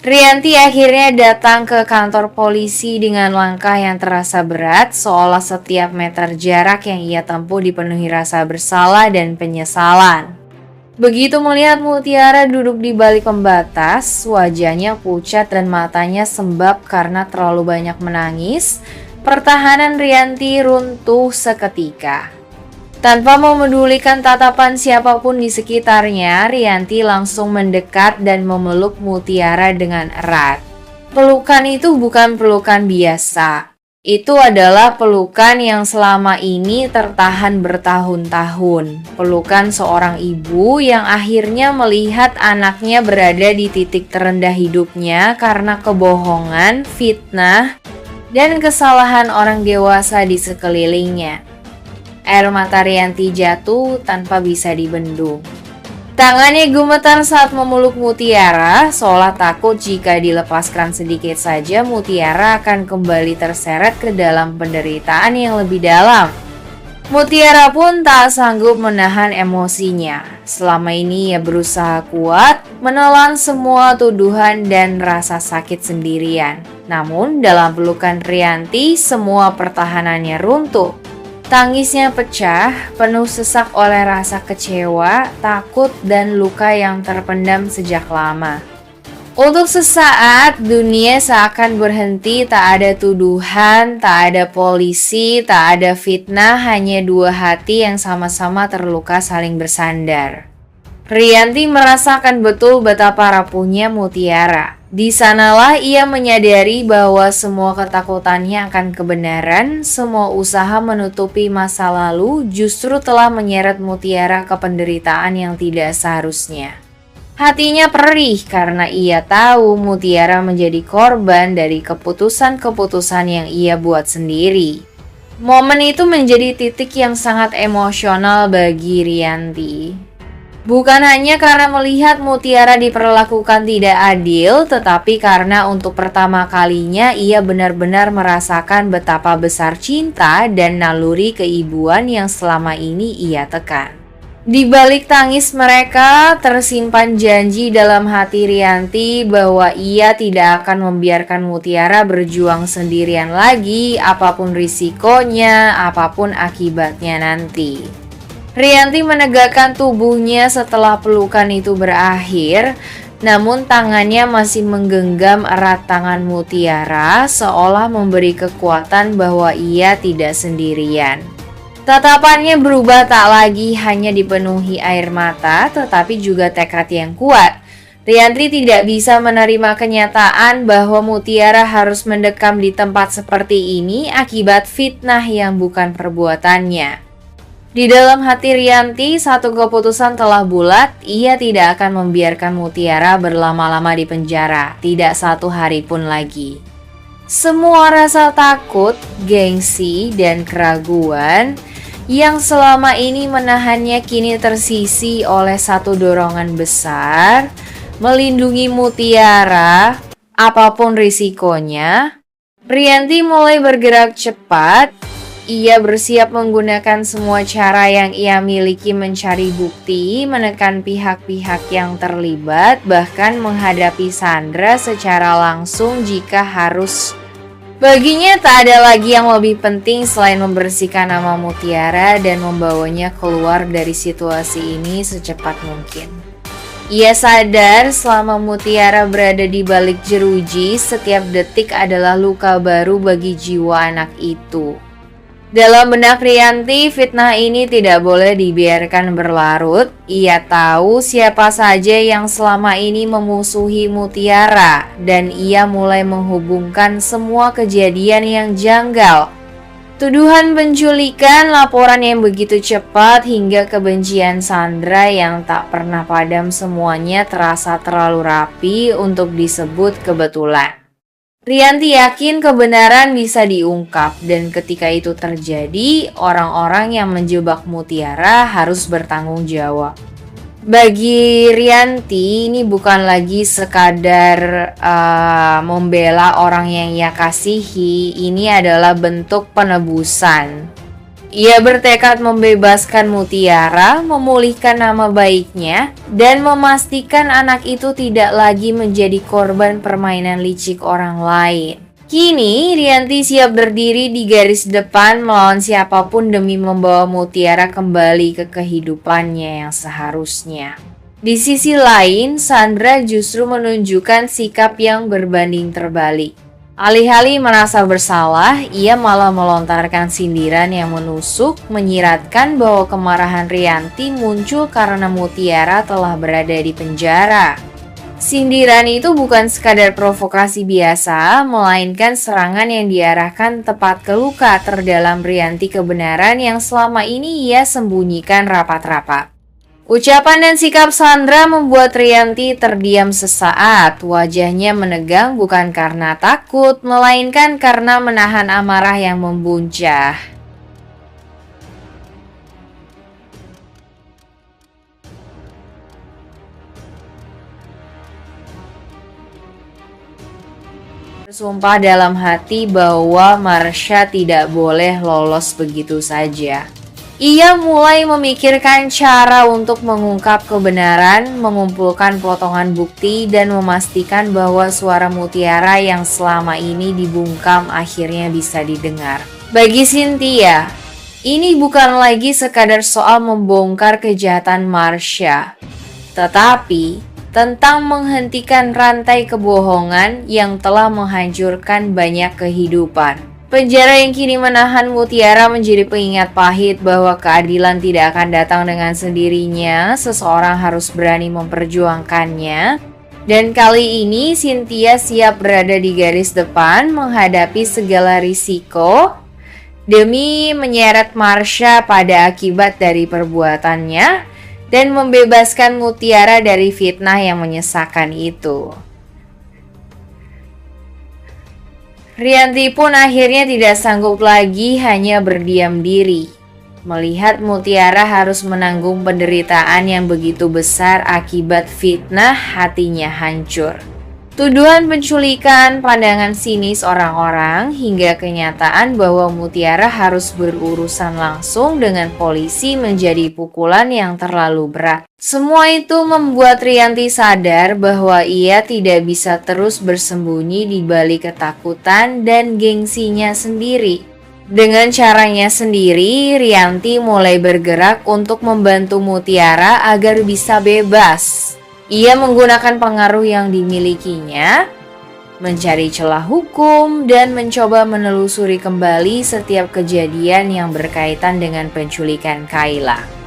Rianti akhirnya datang ke kantor polisi dengan langkah yang terasa berat, seolah setiap meter jarak yang ia tempuh dipenuhi rasa bersalah dan penyesalan. Begitu melihat Mutiara duduk di balik pembatas, wajahnya pucat dan matanya sembab karena terlalu banyak menangis, pertahanan Rianti runtuh seketika. Tanpa memedulikan tatapan siapapun di sekitarnya, Rianti langsung mendekat dan memeluk Mutiara dengan erat. Pelukan itu bukan pelukan biasa. Itu adalah pelukan yang selama ini tertahan bertahun-tahun. Pelukan seorang ibu yang akhirnya melihat anaknya berada di titik terendah hidupnya karena kebohongan, fitnah, dan kesalahan orang dewasa di sekelilingnya. Air mata Rianti jatuh tanpa bisa dibendung. Tangannya gemetar saat memeluk Mutiara, seolah takut jika dilepaskan sedikit saja Mutiara akan kembali terseret ke dalam penderitaan yang lebih dalam. Mutiara pun tak sanggup menahan emosinya. Selama ini ia berusaha kuat, menelan semua tuduhan dan rasa sakit sendirian. Namun dalam pelukan Rianti, semua pertahanannya runtuh. Tangisnya pecah, penuh sesak oleh rasa kecewa, takut, dan luka yang terpendam sejak lama. Untuk sesaat, dunia seakan berhenti, tak ada tuduhan, tak ada polisi, tak ada fitnah, hanya dua hati yang sama-sama terluka saling bersandar. Rianti merasakan betul betapa rapuhnya Mutiara. Di sanalah ia menyadari bahwa semua ketakutannya akan kebenaran, semua usaha menutupi masa lalu justru telah menyeret Mutiara ke penderitaan yang tidak seharusnya. Hatinya perih karena ia tahu Mutiara menjadi korban dari keputusan-keputusan yang ia buat sendiri. Momen itu menjadi titik yang sangat emosional bagi Rianti. Bukan hanya karena melihat Mutiara diperlakukan tidak adil, tetapi karena untuk pertama kalinya ia benar-benar merasakan betapa besar cinta dan naluri keibuan yang selama ini ia tekan. Di balik tangis mereka, tersimpan janji dalam hati Rianti bahwa ia tidak akan membiarkan Mutiara berjuang sendirian lagi, apapun risikonya, apapun akibatnya nanti. Rianti menegakkan tubuhnya setelah pelukan itu berakhir, namun tangannya masih menggenggam erat tangan Mutiara seolah memberi kekuatan bahwa ia tidak sendirian. Tatapannya berubah tak lagi hanya dipenuhi air mata, tetapi juga tekad yang kuat. Rianti tidak bisa menerima kenyataan bahwa Mutiara harus mendekam di tempat seperti ini akibat fitnah yang bukan perbuatannya. Di dalam hati Rianti, satu keputusan telah bulat, ia tidak akan membiarkan Mutiara berlama-lama di penjara, tidak satu hari pun lagi. Semua rasa takut, gengsi, dan keraguan yang selama ini menahannya kini tersisi oleh satu dorongan besar, melindungi Mutiara, apapun risikonya. Rianti mulai bergerak cepat. Ia bersiap menggunakan semua cara yang ia miliki mencari bukti, menekan pihak-pihak yang terlibat, bahkan menghadapi Sandra secara langsung jika harus. Baginya tak ada lagi yang lebih penting selain membersihkan nama Mutiara dan membawanya keluar dari situasi ini secepat mungkin. Ia sadar selama Mutiara berada di balik jeruji, setiap detik adalah luka baru bagi jiwa anak itu. Dalam benak Rianti, fitnah ini tidak boleh dibiarkan berlarut. Ia tahu siapa saja yang selama ini memusuhi Mutiara, dan ia mulai menghubungkan semua kejadian yang janggal. Tuduhan penculikan, laporan yang begitu cepat, hingga kebencian Sandra yang tak pernah padam, semuanya terasa terlalu rapi untuk disebut kebetulan. Rianti yakin kebenaran bisa diungkap, dan ketika itu terjadi, orang-orang yang menjebak Mutiara harus bertanggung jawab. Bagi Rianti, ini bukan lagi sekadar membela orang yang ia kasihi, ini adalah bentuk penebusan. Ia bertekad membebaskan Mutiara, memulihkan nama baiknya, dan memastikan anak itu tidak lagi menjadi korban permainan licik orang lain. Kini, Rianti siap berdiri di garis depan melawan siapapun demi membawa Mutiara kembali ke kehidupannya yang seharusnya. Di sisi lain, Sandra justru menunjukkan sikap yang berbanding terbalik. Alih-alih merasa bersalah, ia malah melontarkan sindiran yang menusuk, menyiratkan bahwa kemarahan Rianti muncul karena Mutiara telah berada di penjara. Sindiran itu bukan sekadar provokasi biasa, melainkan serangan yang diarahkan tepat ke luka terdalam Rianti kebenaran yang selama ini ia sembunyikan rapat-rapat. Ucapan dan sikap Sandra membuat Rianti terdiam sesaat. Wajahnya menegang bukan karena takut, melainkan karena menahan amarah yang membuncah. Bersumpah dalam hati bahwa Marsha tidak boleh lolos begitu saja. Ia mulai memikirkan cara untuk mengungkap kebenaran, mengumpulkan potongan bukti, dan memastikan bahwa suara Mutiara yang selama ini dibungkam akhirnya bisa didengar. Bagi Cynthia, ini bukan lagi sekadar soal membongkar kejahatan Marsha, tetapi tentang menghentikan rantai kebohongan yang telah menghancurkan banyak kehidupan. Penjara yang kini menahan Mutiara menjadi pengingat pahit bahwa keadilan tidak akan datang dengan sendirinya, seseorang harus berani memperjuangkannya. Dan kali ini Cynthia siap berada di garis depan menghadapi segala risiko demi menyeret Marsha pada akibat dari perbuatannya dan membebaskan Mutiara dari fitnah yang menyesakan itu. Rianti pun akhirnya tidak sanggup lagi hanya berdiam diri. Melihat Mutiara harus menanggung penderitaan yang begitu besar akibat fitnah, hatinya hancur. Tuduhan penculikan, pandangan sinis orang-orang, hingga kenyataan bahwa Mutiara harus berurusan langsung dengan polisi menjadi pukulan yang terlalu berat. Semua itu membuat Rianti sadar bahwa ia tidak bisa terus bersembunyi di balik ketakutan dan gengsinya sendiri. Dengan caranya sendiri, Rianti mulai bergerak untuk membantu Mutiara agar bisa bebas. Ia menggunakan pengaruh yang dimilikinya, mencari celah hukum, dan mencoba menelusuri kembali setiap kejadian yang berkaitan dengan penculikan Kayla.